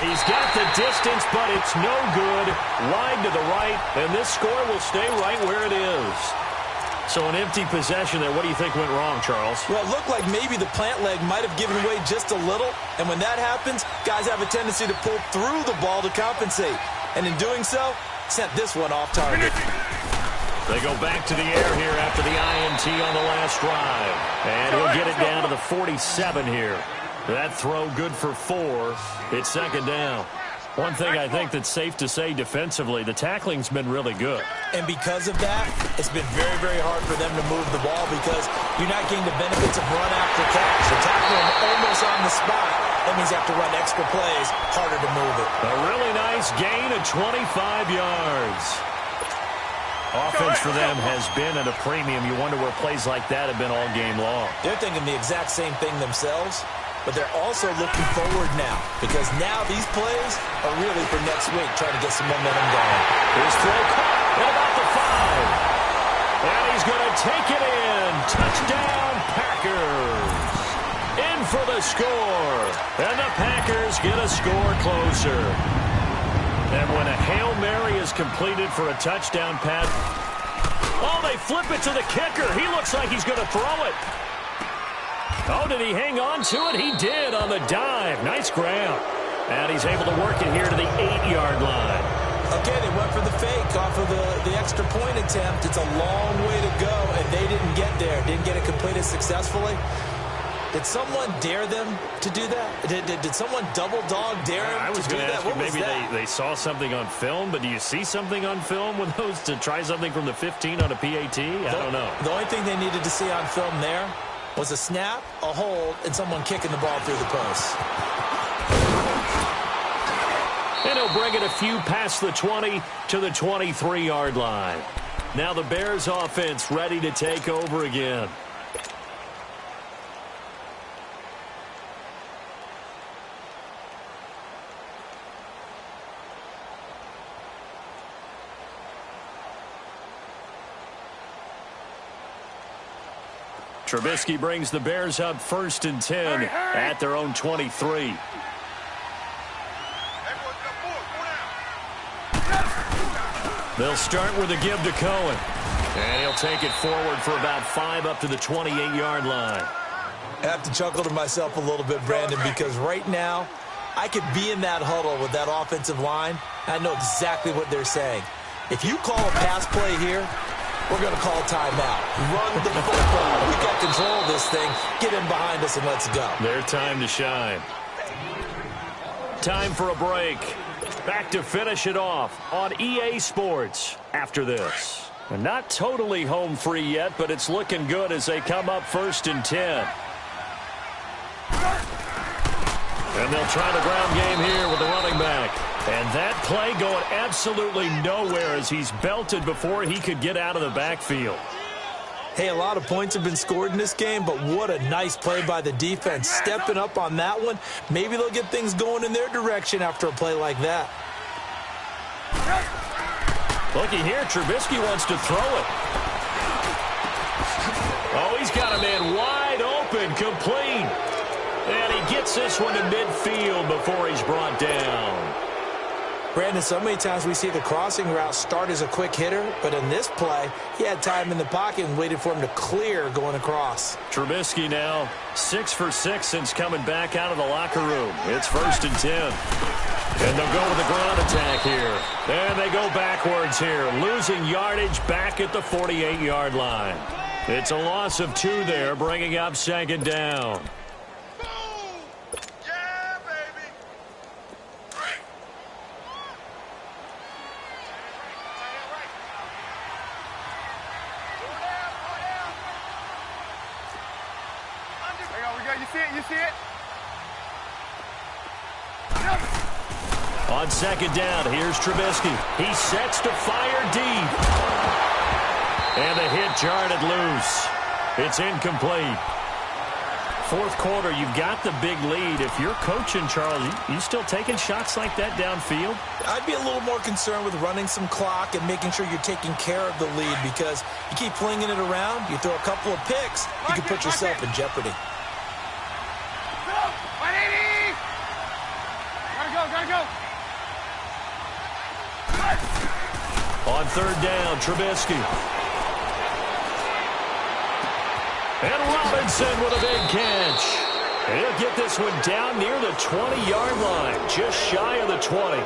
He's got the distance, but it's no good. Wide to the right, and this score will stay right where it is. So an empty possession there. What do you think went wrong, Charles? Well, it looked like maybe the plant leg might have given way just a little. And when that happens, guys have a tendency to pull through the ball to compensate. And in doing so, sent this one off target. They go back to the air here after the INT on the last drive. And he'll get it down to the 47 here. That throw good for 4. It's 2nd down. One thing I think that's safe to say defensively, the tackling's been really good. And because of that, it's been very, very hard for them to move the ball because you're not getting the benefits of run after catch. You're tackling them almost on the spot. That means you have to run extra plays, harder to move it. A really nice gain of 25 yards. Offense for them has been at a premium. You wonder where plays like that have been all game long. They're thinking the exact same thing themselves. But they're also looking forward now because now these plays are really for next week, trying to get some momentum going. His throw caught at about the 5. And he's going to take it in. Touchdown, Packers. In for the score. And the Packers get a score closer. And when a Hail Mary is completed for a touchdown pass, oh, they flip it to the kicker. He looks like he's going to throw it. Oh, did he hang on to it? He did on the dive. Nice grab. And he's able to work it here to the 8-yard line. Okay, they went for the fake off of the extra point attempt. It's a long way to go, and they didn't get there. Didn't get it completed successfully. Did someone dare them to do that? Did someone double dog dare them I was to do going to that? ask you, What was maybe that? they saw something on film, but do you see something on film with those to try something from the 15 on a PAT? I don't know. The only thing they needed to see on film there was a snap, a hold, and someone kicking the ball through the post. And he'll bring it a few past the 20 to the 23-yard line. Now the Bears offense ready to take over again. Trubisky brings the Bears up 1st and 10 at their own 23. They'll start with a give to Cohen. And he'll take it forward for about 5 up to the 28-yard line. I have to chuckle to myself a little bit, Brandon, because right now I could be in that huddle with that offensive line. I know exactly what they're saying. If you call a pass play here, we're going to call timeout. Run the football. We've got control of this thing. Get in behind us and let's go. Their time to shine. Time for a break. Back to finish it off on EA Sports after this. And not totally home free yet, but it's looking good as they come up 1st and 10. And they'll try the ground game here with the running back. And that play going absolutely nowhere as he's belted before he could get out of the backfield. Hey, a lot of points have been scored in this game, but what a nice play by the defense. Stepping up on that one, maybe they'll get things going in their direction after a play like that. Looky here, Trubisky wants to throw it. Oh, he's got a man wide open, complete. And he gets this one to midfield before he's brought down. Brandon, so many times we see the crossing route start as a quick hitter, but in this play, he had time in the pocket and waited for him to clear going across. Trubisky now 6 for 6 since coming back out of the locker room. It's 1st and 10. And they'll go with the ground attack here. And they go backwards here, losing yardage back at the 48-yard line. It's a loss of 2 there, bringing up 2nd down. Yeah, baby. There you go. We got. You see it? You see it? On 2nd down, here's Trubisky. He sets to fire deep. And the hit jarred it loose. It's incomplete. 4th quarter, you've got the big lead. If you're coaching, Charles, you still taking shots like that downfield? I'd be a little more concerned with running some clock and making sure you're taking care of the lead, because you keep flinging it around, you throw a couple of picks, you can put yourself in jeopardy. 180! Gotta go, gotta go. On 3rd down, Trubisky. And Robinson with a big catch. And he'll get this one down near the 20-yard line, just shy of the 20.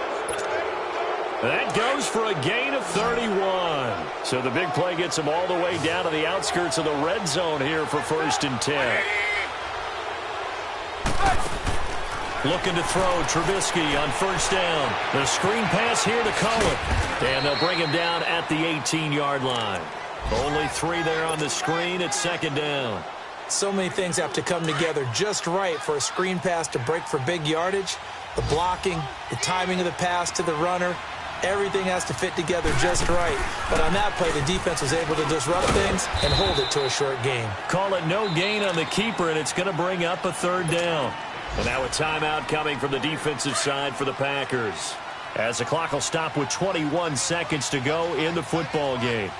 That goes for a gain of 31. So the big play gets him all the way down to the outskirts of the red zone here for 1st and 10. Looking to throw, Trubisky on 1st down. The screen pass here to Cohen. And they'll bring him down at the 18-yard line. Only 3 there on the screen at 2nd down. So many things have to come together just right for a screen pass to break for big yardage. The blocking, the timing of the pass to the runner, everything has to fit together just right. But on that play, the defense was able to disrupt things and hold it to a short gain. Call it no gain on the keeper, and it's going to bring up a 3rd down. And now a timeout coming from the defensive side for the Packers, as the clock will stop with 21 seconds to go in the football game.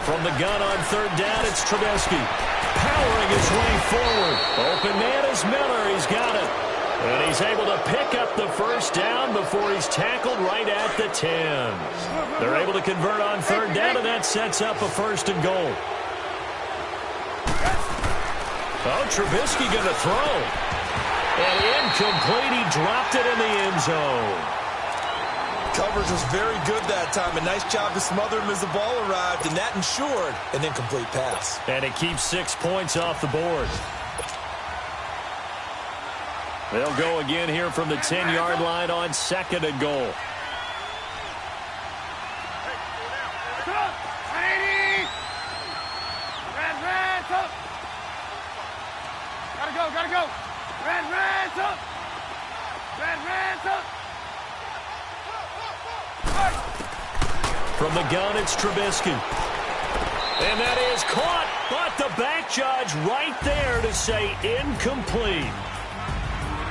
From the gun on 3rd down, it's Trubisky. Powering his way forward. Open man is Miller. He's got it. And he's able to pick up the 1st down before he's tackled right at the 10. They're able to convert on 3rd down, and that sets up a 1st and goal. Oh, Trubisky going to throw. And incomplete. He dropped it in the end zone. Coverage was very good that time. A nice job to smother him as the ball arrived, and that ensured an incomplete pass. And it keeps 6 points off the board. They'll go again here from the 10-yard line on 2nd and goal. 180! Red, up! Gotta go! Red, up! Red, up! From the gun, it's Trubisky. And that is caught, but the back judge right there to say incomplete.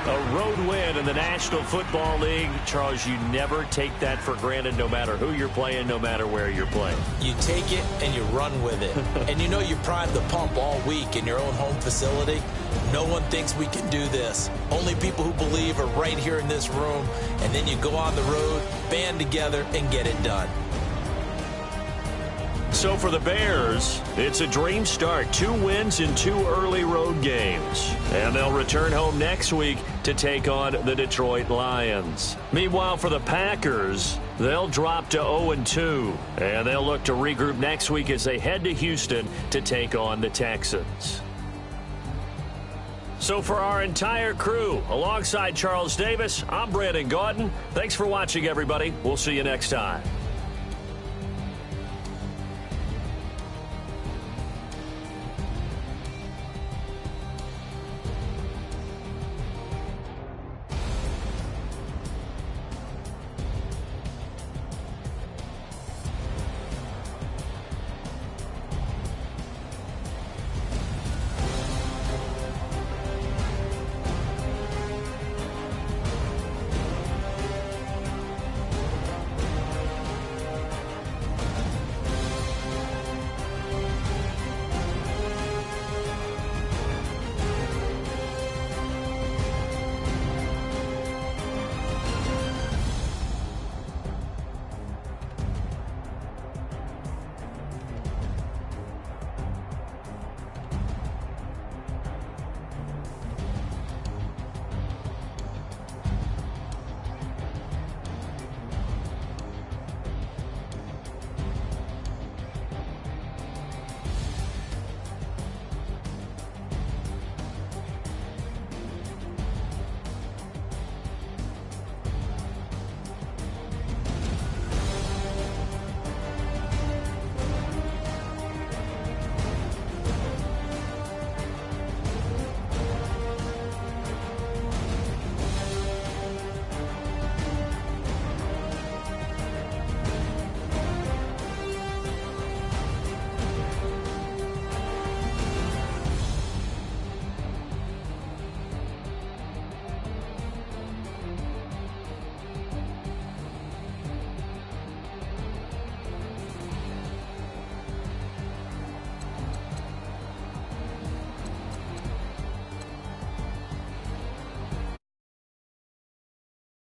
A road win in the National Football League. Charles, you never take that for granted, no matter who you're playing, no matter where you're playing. You take it and you run with it. And you know you primed the pump all week in your own home facility. No one thinks we can do this. Only people who believe are right here in this room. And then you go on the road, band together, and get it done. So for the Bears, it's a dream start. 2 wins in 2 early road games. And they'll return home next week to take on the Detroit Lions. Meanwhile, for the Packers, they'll drop to 0-2. And they'll look to regroup next week as they head to Houston to take on the Texans. So for our entire crew, alongside Charles Davis, I'm Brandon Gaudin. Thanks for watching, everybody. We'll see you next time.